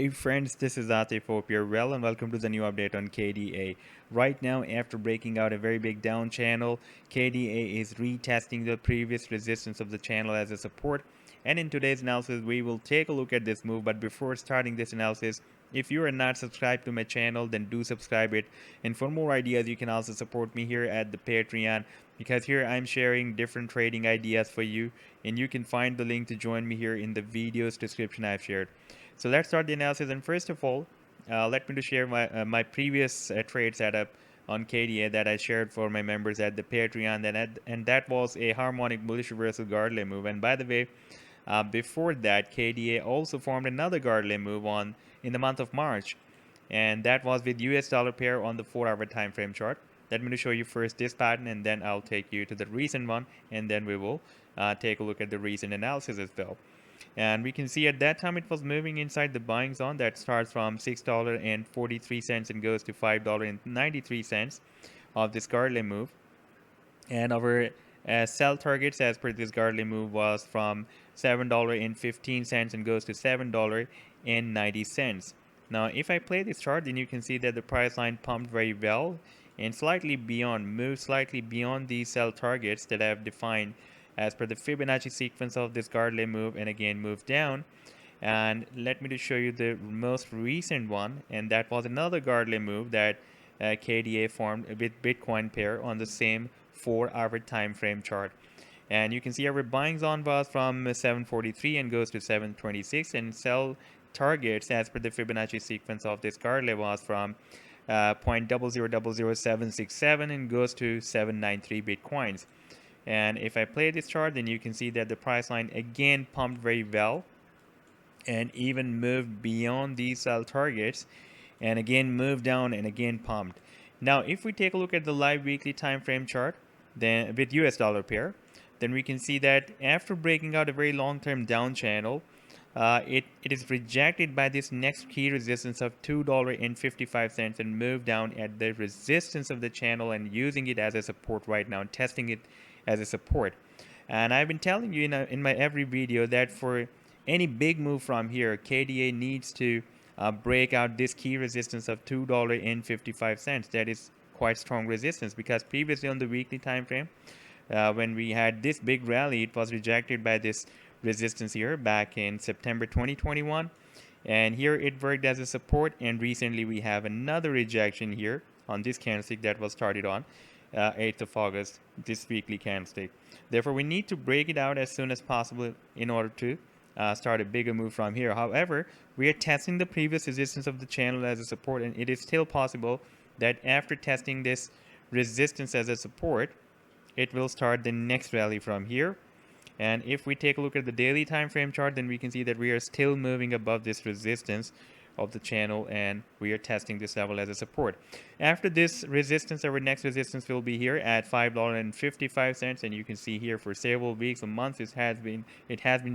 Hey friends, this is Atif. Hope you're well and welcome to the new update on KDA. Right now, after breaking out a very big down channel, KDA is retesting the previous resistance of the channel as a support. And in today's analysis, we will take a look at this move. But before starting this analysis, if you are not subscribed to my channel, then do subscribe it. And for more ideas, you can also support me here at the Patreon because here I'm sharing different trading ideas for you. And you can find the link to join me here in the video's description I've shared. So let's start the analysis. And first of all, let me to share my previous trade setup on KDA that I shared for my members at the Patreon. And that was a harmonic bullish reversal guard move. And by the way, before that, KDA also formed another guard move on in the month of March, and that was with US dollar pair on the 4-hour time frame chart. Let me to show you first this pattern, and then I'll take you to the recent one, and then we will take a look at the recent analysis as well. And we can see at that time it was moving inside the buying zone that starts from $6.43 and goes to $5.93 of this Garley move. And our sell targets as per this Garley move was from $7.15 and goes to $7.90. Now, if I play this chart, then you can see that the price line pumped very well and slightly beyond, moved slightly beyond these sell targets that I have defined as per the Fibonacci sequence of this Garley move, and again moved down. And let me just show you the most recent one, and that was another Garley move that KDA formed with Bitcoin pair on the same 4-hour time frame chart. And you can see our buying zone was from 743 and goes to 726, and sell targets as per the Fibonacci sequence of this Garley was from 0.0000767 and goes to 793 Bitcoins. And if I play this chart, then you can see that the price line again pumped very well and even moved beyond these sell targets and again moved down and again pumped. Now, if we take a look at the live weekly time frame chart, then with US dollar pair, then we can see that after breaking out a very long-term down channel, it is rejected by this next key resistance of $2.55 and moved down at the resistance of the channel and using it as a support right now, testing it as a support. And I've been telling you in my every video that for any big move from here, KDA needs to break out this key resistance of $2.55. That is quite strong resistance because previously on the weekly time frame, when we had this big rally, it was rejected by this resistance here back in September 2021. And here it worked as a support, and recently we have another rejection here on this candlestick that was started on 8th of August, this weekly candlestick. Therefore, we need to break it out as soon as possible in order to start a bigger move from here. However, we are testing the previous resistance of the channel as a support, and it is still possible that after testing this resistance as a support, it will start the next rally from here. And if we take a look at the daily time frame chart, then we can see that we are still moving above this resistance of the channel, and we are testing this level as a support. After this resistance, our next resistance will be here at $5.55, and you can see here for several weeks or months it has been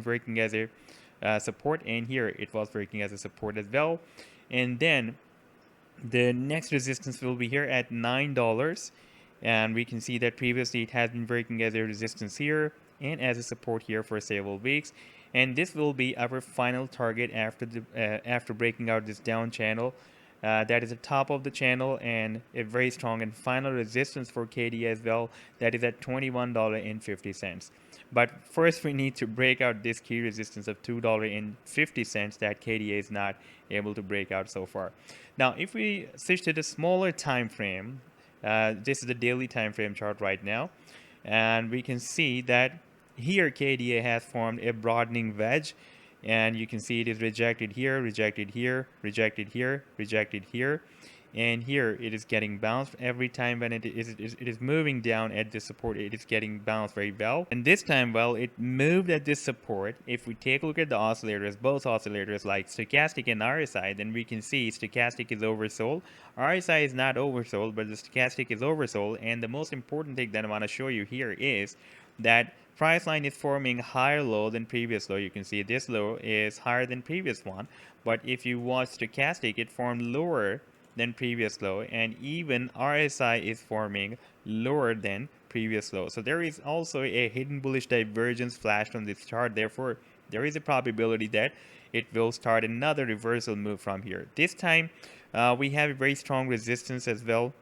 working as a support, and here it was working as a support as well. And then the next resistance will be here at $9, and we can see that previously it has been working as a resistance here and as a support here for several weeks. And this will be our final target after breaking out this down channel. That is the top of the channel and a very strong and final resistance for KDA as well. That is at $21.50. But first we need to break out this key resistance of $2.50 that KDA is not able to break out so far. Now, if we switch to the smaller time frame, this is the daily time frame chart right now, and we can see that here KDA has formed a broadening wedge, and you can see it is rejected here, rejected here, rejected here, rejected here, and here it is getting bounced every time when it is moving down at this support. It is getting bounced very well, and this time, well, it moved at this support. If we take a look at the oscillators, both oscillators like stochastic and RSI, then we can see stochastic is oversold, RSI is not oversold, but the stochastic is oversold. And the most important thing that I want to show you here is that price line is forming higher low than previous low. You can see this low is higher than previous one, but if you watch stochastic, it formed lower than previous low, and even RSI is forming lower than previous low. So there is also a hidden bullish divergence flashed on this chart. Therefore, there is a probability that it will start another reversal move from here. This time we have a very strong resistance as well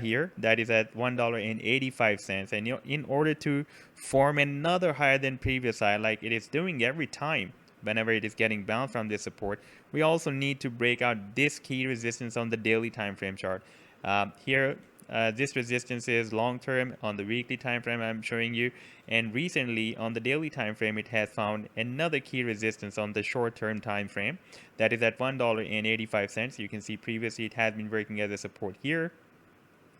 here, that is at $1.85. And in order to form another higher than previous high, like it is doing every time whenever it is getting bounced from this support, we also need to break out this key resistance on the daily time frame chart. Here this resistance is long term on the weekly time frame I'm showing you, and recently on the daily time frame it has found another key resistance on the short term time frame, that is at $1.85. You can see previously it has been working as a support here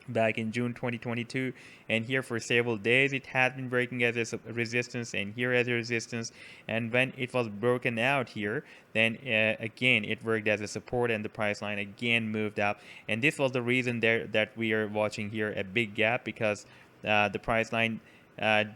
back in June 2022, and here for several days it has been breaking as a resistance, and here as a resistance, and when it was broken out here, then again it worked as a support, and the price line again moved up. And this was the reason there that we are watching here a big gap, because the price line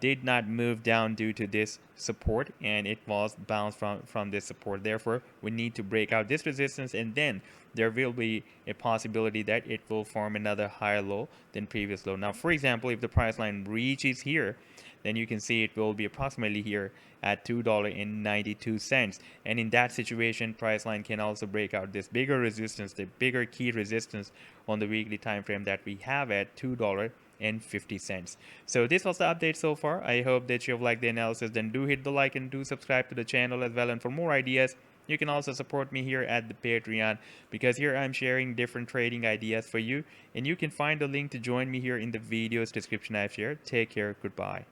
did not move down due to this support, and it was bounced from this support. Therefore we need to break out this resistance, and then there will be a possibility that it will form another higher low than previous low. Now for example, if the price line reaches here, then you can see it will be approximately here at $2.92. And in that situation, price line can also break out this bigger resistance, the bigger key resistance on the weekly time frame that we have at $2.50. So this was the update so far. I hope that you have liked the analysis. Then do hit the like and do subscribe to the channel as well. And for more ideas, you can also support me here at the Patreon, because here I'm sharing different trading ideas for you, and you can find the link to join me here in the video's description I've shared. Take care. Goodbye.